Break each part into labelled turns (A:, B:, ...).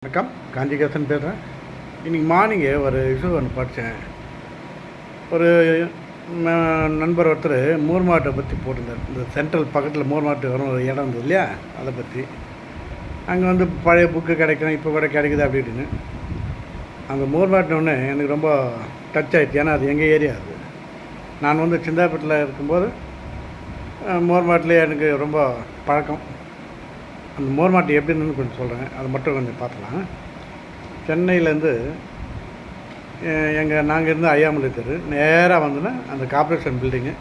A: வணக்கம், காஞ்சிகேசன் பேசுகிறேன். இன்றைக்கி மார்னிங்கு ஒரு இஷ்யூ ஒன்று படித்தேன். ஒரு நண்பர் ஒருத்தர் மூர்மாட்டை பற்றி போட்டிருந்தார். இந்த சென்ட்ரல் பக்கத்தில் மூர்மாட்டு வரும் ஒரு இடம் இருந்தது இல்லையா, அதை பற்றி. அங்கே வந்து பழைய புக்கு கிடைக்கும், இப்போ கூட கிடைக்குது அப்படி இப்படின்னு. அந்த மூர்மாட்டினொன்று எனக்கு ரொம்ப டச் ஆகிடுச்சு. ஏன்னா அது எங்கள் ஏரியா. அது நான் வந்து சிந்தாப்பட்டில் இருக்கும்போது மூர்மாட்டிலே எனக்கு ரொம்ப பழக்கம். அந்த மோர்மாட்டி எப்படி இருந்துன்னு கொஞ்சம் சொல்கிறேன், அது மட்டும் கொஞ்சம் பார்த்துக்கலாம். சென்னையிலேருந்து நாங்கள் இருந்து ஐயாமலை தெரு நேராக வந்தோன்னா அந்த கார்ப்பரேஷன் பில்டிங்கு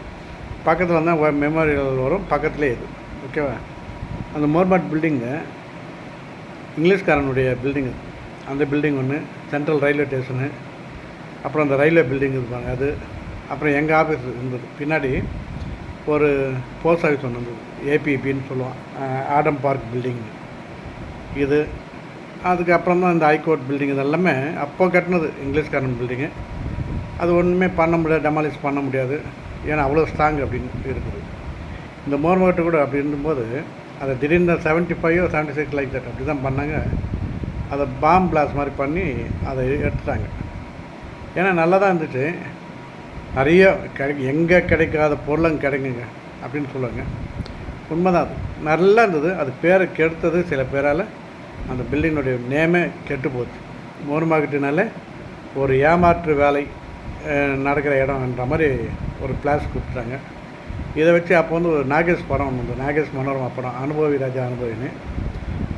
A: பக்கத்தில் வந்தால் மெமோரியல் வரும், பக்கத்துலேயே இது. ஓகேவா? அந்த மோர்மாட் பில்டிங்கு இங்கிலீஷ்காரனுடைய பில்டிங்கு. அந்த பில்டிங் ஒன்று, சென்ட்ரல் ரயில்வே ஸ்டேஷனு, அப்புறம் அந்த ரயில்வே பில்டிங் இருப்பாங்க அது, அப்புறம் எங்கள் ஆஃபீஸ் இருந்தது. பின்னாடி ஒரு போஸ்ட் ஆஃபீஸ் ஒன்று இருந்தது, ஏபிபின்னு சொல்லுவான், ஆடம் பார்க் பில்டிங் இது. அதுக்கப்புறம் தான் இந்த ஹைகோர்ட் பில்டிங் இது எல்லாமே அப்போ கட்டினது, இங்கிலீஷ்காரன் பில்டிங்கு. அது ஒன்றுமே பண்ண முடியாது, டெமாலிஷ் பண்ண முடியாது, ஏன்னா அவ்வளோ ஸ்ட்ராங் அப்படின்னு இருக்குது. இந்த மோர்மாட்டு கூட அப்படி இருந்தபோது அதை திடீர்னு 75 76 லைக் தட் அப்படி தான் பண்ணாங்க. அதை பாம் பிளாஸ்ட் மாதிரி பண்ணி அதை எடுத்துட்டாங்க. ஏன்னா நல்லா தான் இருந்துச்சு, நிறைய எங்கே கிடைக்காத பொருளும் கிடைக்குங்க அப்படின்னு சொல்லுவாங்க. உண்மைதான், அது நல்லா இருந்தது. அது பேரை கெடுத்தது சில பேரால். அந்த பில்டிங்கினுடைய நேமே கெட்டு போச்சு. மோர் மார்க்கெட்டுனாலே ஒரு ஏமாற்று வேலை நடக்கிற இடம்ன்ற மாதிரி ஒரு பிளாஸ் கொடுத்துட்டாங்க. இதை வச்சு அப்போ வந்து ஒரு நாகேஷ் படம் ஒன்று வந்து, நாகேஷ் மனோரமா படம், அனுபவி ராஜா அனுபவின்னு.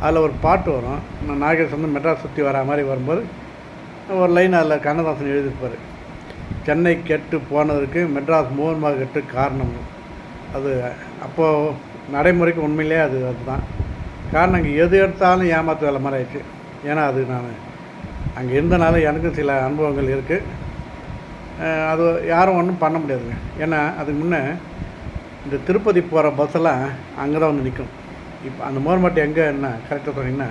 A: அதில் ஒரு பாட்டு வரும். நாகேஷ் வந்து மெட்ராஸ் சுற்றி வர மாதிரி வரும்போது ஒரு லைன் அதில் கண்ணதாசன் எழுதியிருப்பார், சென்னை கெட்டு போனதுக்கு மெட்ராஸ் மோர் மார்க்கெட்டு காரணம். அது அப்போது நடைமுறைக்கு உண்மையிலே அதுதான் காரணம். அங்கே எது எடுத்தாலும் ஏமாற்று வேலை மாதிரி ஆயிடுச்சு. ஏன்னா அது நான் அங்கே இருந்தனால எனக்கும் சில அனுபவங்கள் இருக்குது. அது யாரும் ஒன்றும் பண்ண முடியாதுங்க. ஏன்னா அதுக்கு முன்னே இந்த திருப்பதி போகிற பஸ்ஸெல்லாம் அங்கே தான் வந்து நிற்கும். இப்போ அந்த மோர்மாட்டி எங்கே என்ன கரெக்டாக சொன்னீங்கன்னா,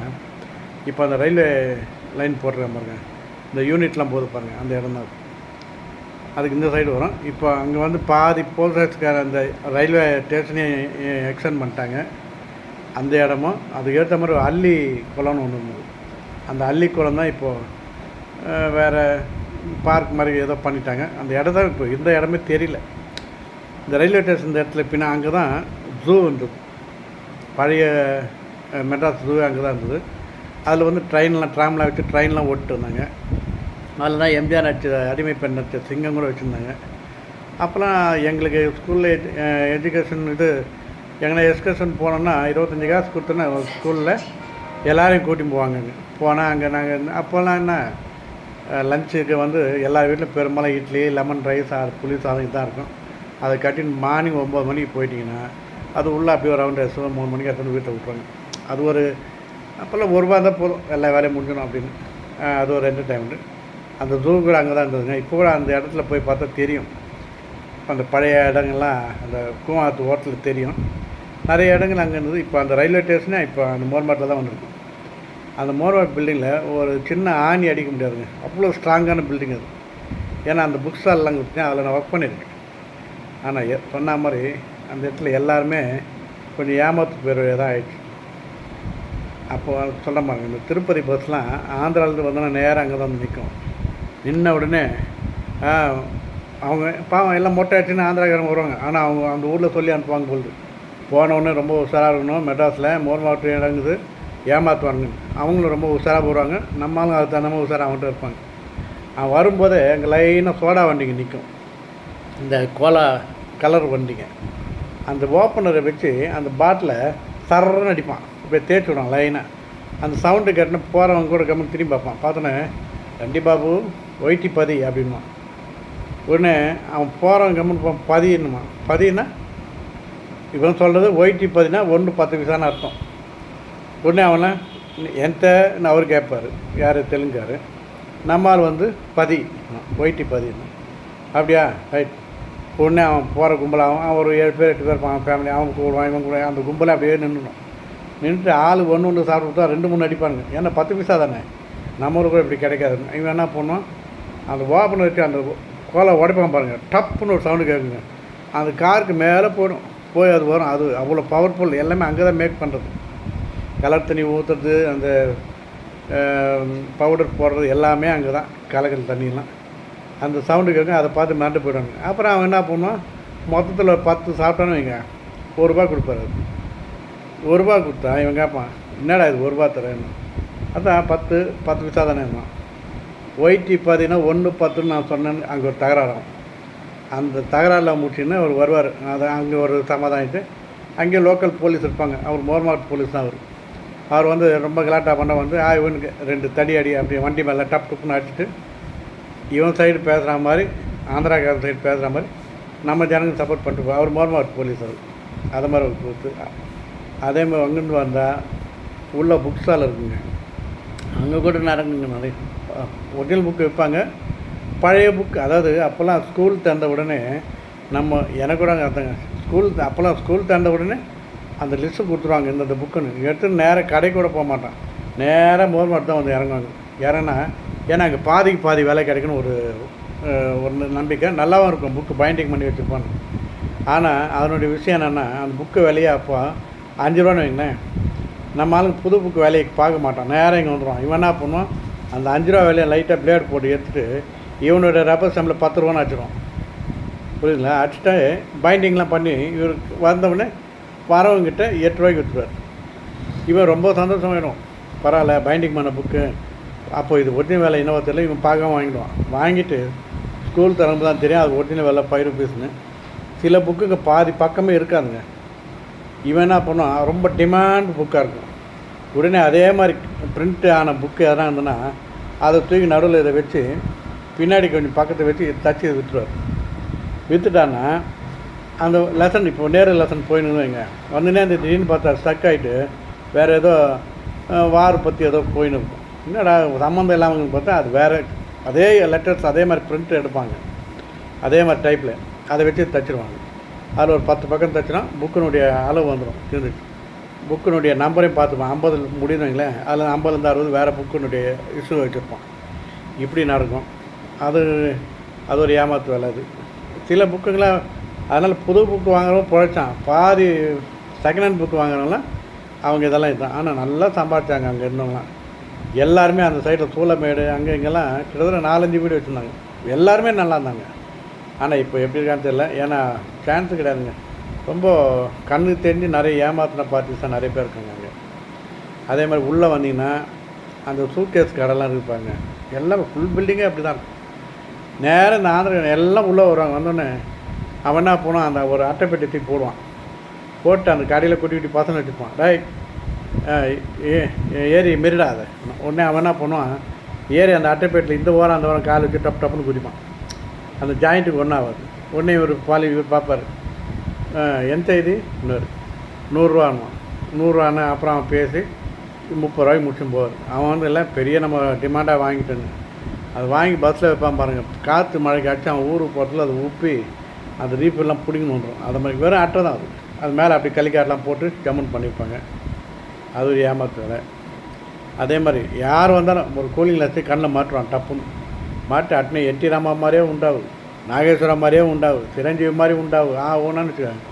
A: இப்போ அந்த ரயில்வே லைன் போடுற பாருங்க, இந்த யூனிட்லாம் போது பாருங்கள், அந்த இடம் தான் அதுக்கு இந்த சைடு வரும். இப்போ அங்கே வந்து பாதி போஸ்ட்கார அந்த ரயில்வே ஸ்டேஷனே எக்ஸ்டெண்ட் பண்ணிட்டாங்க. அந்த இடமும் அதுக்கு ஏற்ற மாதிரி அள்ளி குளம்னு ஒன்று இருந்தது. அந்த அள்ளி குளம் தான் இப்போது வேறு பார்க் மாதிரி ஏதோ பண்ணிட்டாங்க. அந்த இடம் தான் இப்போ இந்த இடமே தெரியல. இந்த ரயில்வே ஸ்டேஷன் இந்த இடத்துல பின்னா அங்கே தான் ஜூ இருந்தது, பழைய மெட்ராஸ் ஜூ அங்கே தான் இருந்தது. அதில் வந்து ட்ராம்லாம் வச்சு ட்ரெயின்லாம் ஓட்டு இருந்தாங்க. அதில் தான் எம்ஜிஆர் நடிச்ச அடிமை பெண் நடிச்ச சிங்கம் கூட வச்சுருந்தாங்க. அப்போலாம் எங்களுக்கு ஸ்கூலில் எஜுகேஷன் இது எங்கன்னா எக்ஸ்கர்ஷன் போனோன்னா 25 காசு கொடுத்தோன்னா ஸ்கூலில் எல்லோரையும் கூட்டின்னு போவாங்கங்க. போனால் அங்கே நாங்கள் அப்போல்லாம் என்ன லஞ்சுக்கு வந்து எல்லா வீட்டிலும் பெரும்பாலும் இட்லி, லெமன் ரைஸ், புளி சாதம் இதுதான் இருக்கும். அதை கட்டின்னு மார்னிங் 9 மணிக்கு போயிட்டிங்கன்னா அது உள்ளே அப்படியே ஒரு ரவுண்ட் 3 மணிக்கு எடுத்துன்னு வீட்டை விட்டுருவாங்க. அது ஒரு அப்போல்லாம் ₹1 தான் போதும், எல்லா வேலையும் முடிஞ்சிடும் அப்படின்னு. அது ஒரு என்டர்டைன்மெண்ட்டு. அந்த ஜூ கூட அங்கே தான் இருந்ததுங்க. இப்போ கூட அந்த இடத்துல போய் பார்த்தா தெரியும், அந்த பழைய இடங்கள்லாம் அந்த கூவாத்து ஓட்டத்தில் தெரியும். நிறைய இடங்கள் அங்கே இருந்தது. இப்போ அந்த ரயில்வே ஸ்டேஷனே இப்போ அந்த மோர்மாட்டில் தான் வந்துருக்கு. அந்த மோர்மாட் பில்டிங்கில் ஒரு சின்ன ஆணி அடிக்க முடியாதுங்க, அவ்வளோ ஸ்ட்ராங்கான பில்டிங் அது. ஏன்னா அந்த புக் ஸ்டால்லாம் கொடுத்தேன், அதில் நான் ஒர்க் பண்ணியிருக்கேன். ஆனால் சொன்ன மாதிரி அந்த இடத்துல எல்லாருமே கொஞ்சம் ஏமாத்து பேர் தான் ஆயிடுச்சு. அப்போது சொல்ல பாருங்க, இந்த திருப்பதி பஸ்லாம் ஆந்திராவிலேருந்து வந்தோன்னா நேராக அங்கே தான் வந்து நிற்கும். நின்ன உடனே அவங்க பாவம் எல்லாம் மொட்டை ஆச்சுன்னு ஆந்திராக்காரங்க வருவாங்க. ஆனால் அவங்க அந்த ஊரில் சொல்லி அனுப்புவாங்க பொழுது, போனவுடனே ரொம்ப உஷாராக இருக்கணும், மெட்ராஸில் மோர் மாவட்டம் இடங்குது, ஏமாற்றுவாங்க. அவங்களும் ரொம்ப உஷாராக போடுவாங்க, நம்மளும் அது தகுந்த மாதிரி உஷாராக அவங்கள்ட்ட இருப்பாங்க. அவன் வரும்போதே அங்கே லைனாக சோடா வண்டிங்க நிற்கும், இந்த கோலா கலர் வண்டிங்க. அந்த ஓப்பனரை வச்சு அந்த பாட்டிலை சர்றன்னு அடிப்பான், இப்போ தேய்ச்சி விடுவான் லைனாக. அந்த சவுண்டு கேட்டுன்னு போகிறவங்க கூட கம்மி திரும்பி பார்ப்பான். பார்த்தோன்னே ரெண்டி பாபு ஒயிட்டி பதி அப்படின்மா. உடனே அவன் போகிறவன் கம்மன் பதின்னுமா. பதினா இவன் சொல்கிறது ஒயிட்டி பதினா 1 10 பைசான்னு அர்த்தம். உடனே அவனை என்கிட்ட அவர் கேட்பார், யார் தெலுங்கார், நம்மால் வந்து பதி ஒயிட்டி பதின்னு. அப்படியா, ரைட். உடனே அவன் போகிற கும்பல் அவன் ஒரு 7 பேர் 8 பேர் இருப்பான் ஃபேமிலி, அவன் கூடுவான் இவன் கூட. அந்த கும்பலை அப்படியே நின்றுடும். நின்றுட்டு ஆள் ஒன்று சாப்பிட்டு 2 3 அடிப்பாங்க. ஏன்னா 10 பைசா தானே, நம்ம ஊருக்கு கூட இப்படி கிடைக்காது. இவன் என்ன பண்ணுவான், அந்த ஓப்பனை வச்சு அந்த கோலை உடைப்பான் பாருங்கள், டப்புன்னு ஒரு சவுண்டு கேட்குங்க. அந்த காருக்கு மேலே போய் அது வரும். அது அவ்வளோ பவர்ஃபுல். எல்லாமே அங்கே தான் மேக் பண்ணுறது. கலர் தண்ணி ஊற்றுறது, அந்த பவுடர் போடுறது எல்லாமே அங்கே தான், கலக்கிற தண்ணியெலாம். அந்த சவுண்டு கேட்கும், அதை பார்த்து மிரண்டு போயிடுவாங்க. அப்புறம் அவன் என்ன பண்ணுவான், மொத்தத்தில் 10 சாப்பிட்டான்னு வைங்க, ₹1 கொடுப்பாரு. அது ₹1 கொடுத்தா இவன் கேட்பான், என்னடா இது ₹1 தரேன்னு. அதான் 10 பைசா தானே இருந்தான். ஒயிட்டி பார்த்தீங்கன்னா 1.10 நான் சொன்னேன்னு அங்கே ஒரு தகராறாகும். அந்த தகராறில் முடிச்சுன்னு அவர் வருவார். அதை அங்கே ஒரு சமாதானிட்டு அங்கே லோக்கல் போலீஸ் இருப்பாங்க. அவர் மோர்மார்ட் போலீஸ் தான். அவர் வந்து ரொம்ப கலாட்டா பண்ண வந்து இவனுக்கு 2 தடி அடி அப்படி வண்டி மேலே டப் டப்புன்னு அடிச்சுட்டு இவன் சைடு பேசுகிற மாதிரி, ஆந்திராக்கார சைடு பேசுகிற மாதிரி நம்ம ஜனங்க சப்போர்ட் பண்ணிட்டு அவர் மோர்மார்ட் போலீஸ். அவர் அதை மாதிரி ஒரு கொடுத்து அதே மாதிரி அங்கேருந்து வந்தால் உள்ள புக் ஸ்டால் இருக்குங்க. அங்கே கூட நடக்குங்க நிறைய ஒரிஜினல் புக்கு விற்பாங்க. பழைய புக்கு, அதாவது அப்போல்லாம் ஸ்கூல் திறந்த உடனே எனக்கு கூட அர்த்தங்க, அப்போல்லாம் ஸ்கூல் திறந்த உடனே அந்த லிஸ்ட்டு கொடுத்துருவாங்க, இந்த புக்குன்னு எடுத்து நேராக கடைக்கு கூட போக மாட்டான், நேராக மோர்மார்ட் தான் வந்து இறங்குவாங்க. ஏன்னா அங்கே பாதிக்கு பாதி வேலை கிடைக்குன்னு ஒரு நம்பிக்கை. நல்லாவும் இருக்கும், புக்கு பைண்டிங் பண்ணி வச்சுருப்பாங்க. ஆனால் அதனுடைய விஷயம் என்னென்னா, அந்த புக்கு விலையை அப்போ ₹5 வைங்களேன். நம்ம ஆளுங்க புது புக்கு வேலையை பார்க்க மாட்டான், நேராக இங்கே வந்துடுவான். இவன் என்ன பண்ணுவான், அந்த ₹5 வேலையை லைட்டாக பிளேட் போட்டு எடுத்துகிட்டு இவனுடைய ரப்பர் ஸ்டாம்பில் ₹10 அடிச்சிடுவான். புரியுதுங்களா? அடிச்சுட்டு பைண்டிங்லாம் பண்ணி இவருக்கு வந்தவுடனே வரவங்கிட்ட ₹8 விற்றுவார். இவன் ரொம்ப சந்தோஷமாயிடும், பரவாயில்ல பைண்டிங் பண்ண புக்கு, அப்போ இது ஒரிஜினல் வேலை என்னவோ தெரியல, இவன் பார்க்காம வாங்கிடுவான். வாங்கிட்டு ஸ்கூல் திறம்பு தான் தெரியும் அது ஒரிஜினல் வேலை ₹5. சில புக்குங்க பாதி பக்கமே இருக்காதுங்க. இவன் என்ன பண்ணுவான், ரொம்ப டிமாண்ட் புக்காக இருக்கும், உடனே அதே மாதிரி பிரிண்ட் ஆன புக்கு எதனா இருந்ததுன்னா அதை தூக்கி நடுவில் இதை வச்சு பின்னாடி கொஞ்சம் பக்கத்தை வச்சு தச்சு விற்றுருவார். விற்றுட்டான்னா அந்த லெசன், இப்போ நேரு லெசன் போயின்னு வைங்க, வந்துனே அந்த திடீர்னு பார்த்தா ஸ்டக் ஆகிட்டு வேறு ஏதோ வார் பற்றி ஏதோ போயின்னு இருக்கும். என்னடா சம்மந்தம் இல்லாமல் பார்த்தா அது வேறு, அதே லெட்டர்ஸ் அதே மாதிரி பிரிண்ட் எடுப்பாங்க, அதே மாதிரி டைப்பில் அதை வச்சு தச்சிடுவாங்க. அதில் ஒரு 10 பக்கம் தச்சுனா புக்கினுடைய அளவு வந்துடும். இருந்துச்சு புக்கினுடைய நம்பரையும் பார்த்துப்பான், 50 முடியுது வைங்களேன், அதில் 50 60 வேறு புக்கினுடைய இஷ்யூ வச்சுருப்பான். இப்படி நடக்கும். அது ஒரு ஏமாத்து வேலை. அது சில புக்குங்களாம் அதனால் புது புக்கு வாங்குறவங்க பிழைச்சான், பாதி செகண்ட் ஹேண்ட் புக்கு வாங்குறவங்களாம் அவங்க இதெல்லாம் இதுதான். ஆனால் நல்லா சம்பாதிச்சாங்க அங்கே இருந்தவங்களாம். எல்லாருமே அந்த சைடில் சூளமேடு அங்கே இங்கெல்லாம் கிட்டத்தட்ட 4-5 வீடு வச்சுருந்தாங்க. எல்லாருமே நல்லா இருந்தாங்க. ஆனால் இப்போ எப்படி இருக்கான்னு தெரியல, ஏன்னா சான்ஸு கிடையாதுங்க. ரொம்ப கண்ணுக்கு தெரிஞ்சு நிறைய ஏமாத்தின பார்ட்டிஸ் தான் நிறைய பேர் இருக்காங்க அங்கே. அதே மாதிரி உள்ளே வந்தீங்கன்னா அந்த சூட்கேஸ் கடைலாம் இருப்பாங்க, எல்லாம் ஃபுல் பில்டிங்கே அப்படி தான் இருக்கும். நேராக இந்த ஆந்திர எல்லாம் உள்ளே வருவாங்க. வந்தோடனே அவன் என்ன போனான், அந்த ஒரு அட்டைப்பெட்டி தூக்கி போடுவான், போட்டு அந்த கடையில் குட்டி பசங்க வச்சுப்பான், ஏறி மெரிடா அதை. உடனே அவன் என்ன பண்ணுவான், ஏறி அந்த அட்டைப்பேட்டில் இந்த ஓரம் அந்த ஓரம் கால் வச்சு டப்புன்னு குதிப்பான். அந்த ஜாயிண்ட்டுக்கு ஒன்றும் ஆகாது. உடனே இவர் பார்ப்பார், எந்த இது இன்னொரு ₹100 அப்புறம் அவன் பேசி ₹30 முடிச்சும் போவார். அவன் வந்து எல்லாம் பெரிய நம்ம டிமாண்டாக வாங்கிட்டேன்னு அது வாங்கி பஸ்ஸில் வைப்பான் பாருங்கள், காற்று மழைக்கு அடித்து அவன் ஊருக்கு போகிறதுல அது உப்பி அந்த ரீப்பெல்லாம் பிடிங்கன்னு வந்துடும். அது மாதிரி வெறும் அட்டை தான் அது மேலே அப்படி கலிக்காட்டெலாம் போட்டு ஜம்முன் பண்ணியிருப்பாங்க. அது ஒரு ஏமாத்து வேலை. அதே மாதிரி யார் வந்தாலும் ஒரு கூலிங்கில் வச்சு கண்ணில் மாட்டுவான், டப்புன்னு மாட்டு அட்னே என்டி ராமா மாதிரியே உண்டாகும், நாகேஸ்வரம் மாதிரியே உண்டாகும், சிரஞ்சீவி மாதிரி உண்டாகும். ஓனான்னு வச்சுக்காங்க,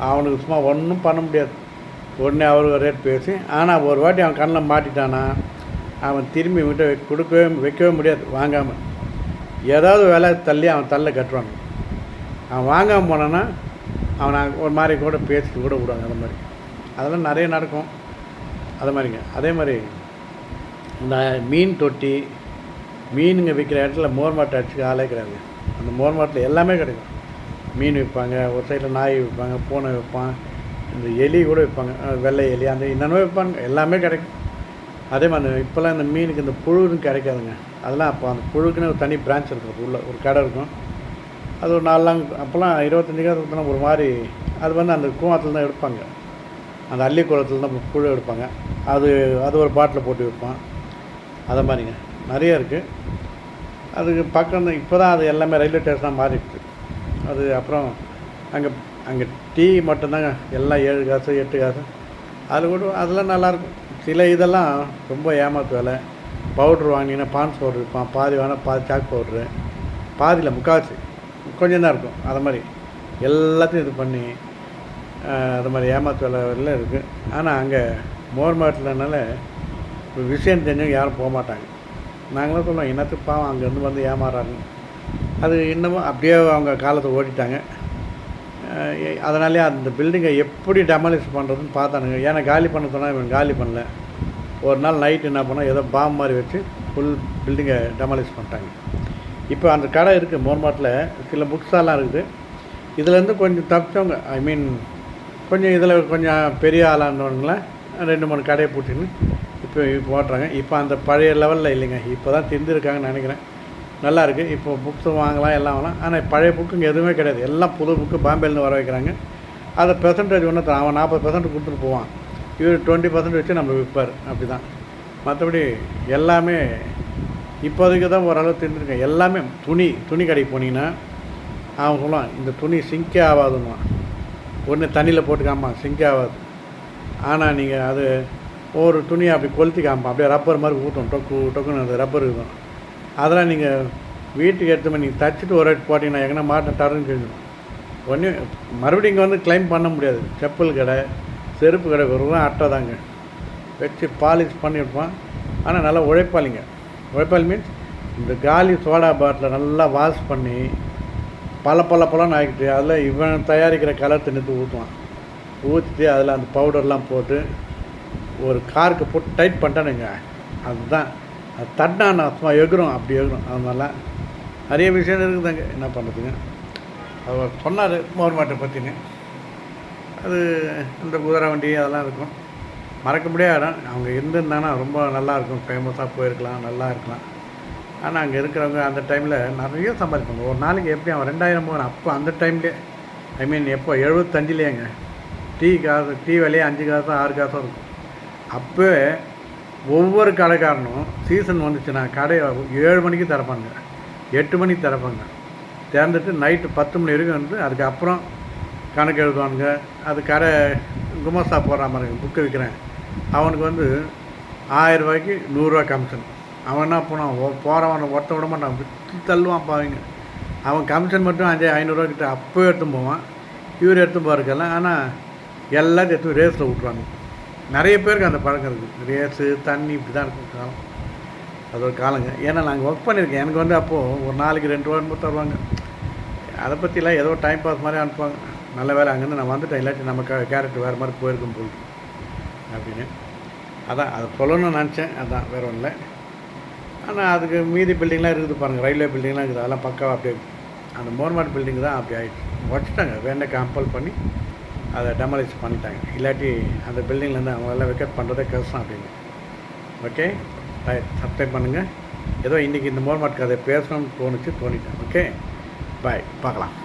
A: அவனுக்கு சும்மா ஒன்றும் பண்ண முடியாது. உடனே அவர் ரேட் பேசி, ஆனால் ஒரு வாட்டி அவன் கண்ணில் மாட்டிட்டானா அவன் திரும்பி விட்டு வைக்கவே முடியாது வாங்காமல். ஏதாவது வேலை தள்ளி அவன் தள்ள கட்டுவாங்க. அவன் வாங்காமல் போனான்னா அவனை ஒரு மாதிரி கூட பேசிட்டு கூட விடுவாங்க. அது மாதிரி அதெல்லாம் நிறைய நடக்கும். அது மாதிரிங்க. அதே மாதிரி இந்த மீன் தொட்டி, மீனுங்க விற்கிற இடத்துல மோர்மாட்டை அடிச்சுக்க ஆளே கிடையாது. அந்த மோர்மாட்டில் எல்லாமே கிடைக்கும். மீன் விற்பாங்க, ஒரு சைடில் நாய் விற்பாங்க, பூனை விற்பான், இந்த எலி கூட விற்பாங்க, வெள்ளை எலி அந்த என்னென்னமோ விற்பாங்க, எல்லாமே கிடைக்கும். அதே மாதிரி இப்போல்லாம் இந்த மீனுக்கு இந்த புழுன்னு கிடைக்காதுங்க. அதெல்லாம் அப்போ அந்த புழுக்குன்னு ஒரு தனி பிரான்ச் இருக்கும், உள்ள ஒரு கடை இருக்கும். அது ஒரு 4 நாள் அப்போல்லாம் 25 காலத்துலாம் ஒரு மாதிரி அது வந்து அந்த கூவத்தில் தான் எடுப்பாங்க, அந்த அள்ளி குளத்தில் தான் புழு எடுப்பாங்க. அது ஒரு பாட்டில் போட்டு விற்பான். அதை மாதிரிங்க நிறைய இருக்குது. அதுக்கு பக்கம் இப்போ தான் அது எல்லாமே ரயில்வே ஸ்டேஷனாக மாறிடுச்சு. அது அப்புறம் அங்கே டீ மட்டும்தாங்க, எல்லாம் 7 காசு 8 காசு. அது கூட அதெல்லாம் நல்லாயிருக்கும். சில இதெல்லாம் ரொம்ப ஏமாத்து வேலை. பவுட்ரு வாங்கினீங்கன்னா பான்ஸ் பவுட்ரு இருப்பான், பாதி வேணால் பாதி சாக் பவுட்ரு, பாதியில் முக்கால்வாசி கொஞ்சம் தான் இருக்கும். அது மாதிரி எல்லாத்தையும் இது பண்ணி அது மாதிரி ஏமாத்து வேலை இருக்குது. ஆனால் அங்கே மோர்மாட்டில்னால இப்போ விஷயம் தெரிஞ்சவங்க யாரும் போக மாட்டாங்க. நாங்களும் சொல்லுவோம், என்னத்துக்கு பாவம் அங்கேருந்து வந்து ஏமாறாங்க. அது இன்னமும் அப்படியே அவங்க காலத்தை ஓட்டிட்டாங்க. அதனாலே அந்த பில்டிங்கை எப்படி டெமாலிஷ் பண்ணுறதுன்னு பார்த்தானுங்க. ஏன்னா காலி பண்ண சொன்னால் இவன் காலி பண்ணல. ஒரு நாள் நைட்டு என்ன பண்ணோம், ஏதோ பாம்பு மாதிரி வச்சு ஃபுல் பில்டிங்கை டெமாலிஷ் பண்ணிட்டாங்க. இப்போ அந்த கடை இருக்குது மோர்மாட்டில், சில புக்ஸாலாம் இருக்குது. இதுலேருந்து கொஞ்சம் தப்பிச்சவங்க, ஐ மீன் கொஞ்சம் இதில் கொஞ்சம் பெரிய ஆளானவங்களாம் 2-3 கடையை பூட்டின்னு இப்போ ஓட்டுறாங்க. இப்போ அந்த பழைய லெவலில் இல்லைங்க, இப்போ தான் திருந்திருக்காங்கன்னு நினைக்கிறேன். நல்லாயிருக்கு. இப்போ புக்ஸு வாங்கலாம், எல்லாம் வாங்கலாம். ஆனால் பழைய புக்குங்க எதுவுமே கிடையாது. எல்லாம் புது புக்கு பாம்பேலேருந்து வர வைக்கிறாங்க. அதை பெர்சன்டேஜ் ஒன்று தான், அவன் 40% கொடுத்துட்டு போவான், இவர் 20% வச்சு நம்ம விற்பார். அப்படி தான். மற்றபடி எல்லாமே இப்போதைக்கு தான் ஓரளவு தெரிஞ்சுருக்கேன். எல்லாமே துணி கடைக்கு போனீங்கன்னா அவன் சொல்லுவான், இந்த துணி சிங்கே ஆகாதுன்னுவான். ஒன்று தண்ணியில் போட்டு காம்பான், சிங்கே ஆகாது. ஆனால் நீங்கள் அது ஒரு துணியை அப்படி கொளுத்தி காம்பான், அப்படியே ரப்பர் மாதிரி ஊற்றும், டொக்குன்னு அந்த ரப்பர் இருக்கும். அதெல்லாம் நீங்கள் வீட்டுக்கு எடுத்து நீங்கள் தச்சுட்டு ஒரு ரேட் போட்டிங்கன்னா எங்கன்னா மாட்டேன் டருன்னு தெரிஞ்சிடும். ஒன்று மறுபடியும் இங்கே வந்து கிளைம் பண்ண முடியாது. செப்பல் கடை, செருப்பு கடை வெறும் அட்டை தாங்க வச்சு பாலிஷ் பண்ணியிருப்பான். ஆனால் நல்லா உழைப்பாளி மீன்ஸ் இந்த காலி சோடா பாட்டில் நல்லா வாஷ் பண்ணி பலன்னு ஆகிட்டு அதில் இவன் தயாரிக்கிற கலர் தண்ணி ஊற்றிட்டு அதில் அந்த பவுடர்லாம் போட்டு ஒரு காருக்கு போட்டு டைட் பண்ணிட்டானுங்க. அதுதான் அது தட்டினா சும்மா எகுரும், அப்படி எகுரும். அது மாதிரிலாம் நிறைய விஷயம் இருக்குதாங்க. என்ன பண்ணுறதுங்க, அவர் சொன்னார் மோர்மாட்டை பற்றினு. அது இந்த குதிரை வண்டி அதெல்லாம் இருக்கும், மறக்க முடியாத இடம். அவங்க இருந்திருந்தாங்கன்னா ரொம்ப நல்லாயிருக்கும், ஃபேமஸாக போயிருக்கலாம், நல்லா இருக்கலாம். ஆனால் அங்கே இருக்கிறவங்க அந்த டைமில் நிறைய சம்பாதிப்பாங்க. ஒரு நாளைக்கு எப்படி அவன் 2000 போகிறான். அப்போ அந்த டைம்லேயே, ஐ மீன் எப்போ 75லேங்க டீ விலையே 5 காசோ 6 காசோ இருக்கும். அப்போவே ஒவ்வொரு கடைக்காரனும் சீசன் வந்துச்சுன்னா கடையை 7 மணிக்கு திறப்பாங்க, 8 மணிக்கு திறப்பாங்க. திறந்துட்டு நைட்டு 10 மணி வரைக்கும் வந்து அதுக்கப்புறம் கணக்கு எழுதுவானுங்க. அது கடை குமஸ்தா போடுற மாதிரி புக்கு விற்கிறேன், அவனுக்கு வந்து 1000 ரூபாய்க்கு 100 ரூபா கமிஷன். அவன் என்ன போனான், போகிறவனை ஒருத்த விட மாட்டான், விட்டு தள்ளுவான் பாவங்க. அவன் கமிஷன் மட்டும் 500-500 கிட்ட அப்போவே எடுத்து போவான், இவர் எடுத்து போகிறதுக்கெல்லாம். ஆனால் எல்லாத்தையும் எடுத்து ரேஸில் விட்ருவாங்க. நிறைய பேருக்கு அந்த பழக்கம் இருக்குது, ரேஸு தண்ணி இப்படி தான் இருக்கும் காலம். அது ஒரு காலங்க. ஏன்னா நாங்கள் ஒர்க் பண்ணியிருக்கேன். எனக்கு வந்து அப்போது ஒரு நாளைக்கு 2 ரூபா தருவாங்க. அதை பற்றிலாம் ஏதோ டைம் பாஸ் மாதிரி அனுப்புவாங்க. நல்ல வேலை அங்கேருந்து நான் வந்துட்டேன், இல்லாட்டி நம்ம கேரக்டர் வேறு மாதிரி போயிருக்கும் போல் அப்படின்னு. அதான் அதை சொல்லணும்னு நினச்சேன். அதான் வேறு ஒன்றும் இல்லை. ஆனால் அதுக்கு மீதி பில்டிங்லாம் இருக்குது பாருங்கள், ரயில்வே பில்டிங்லாம் இருக்குது, அதெல்லாம் பக்காவாக அப்படியே. அந்த மோர்மாட் பில்டிங் தான் அப்படி ஆகிடுச்சு, வச்சுட்டாங்க. வேண்ட கம்பல் பண்ணி அதை டெமாலிஷ் பண்ணிட்டாங்க. இல்லாட்டி அந்த பில்டிங்லேருந்து அவங்களெல்லாம் வெக்கேட் பண்ணுறதே கஷ்டம் அப்படின்னு. ஓகே, சப்ஸ்கிரைப் பண்ணுங்கள். ஏதோ இன்றைக்கி இந்த மோர்மாட் கதை பேசணும்னு தோணிட்டேன். ஓகே, பாய், பார்க்கலாம்.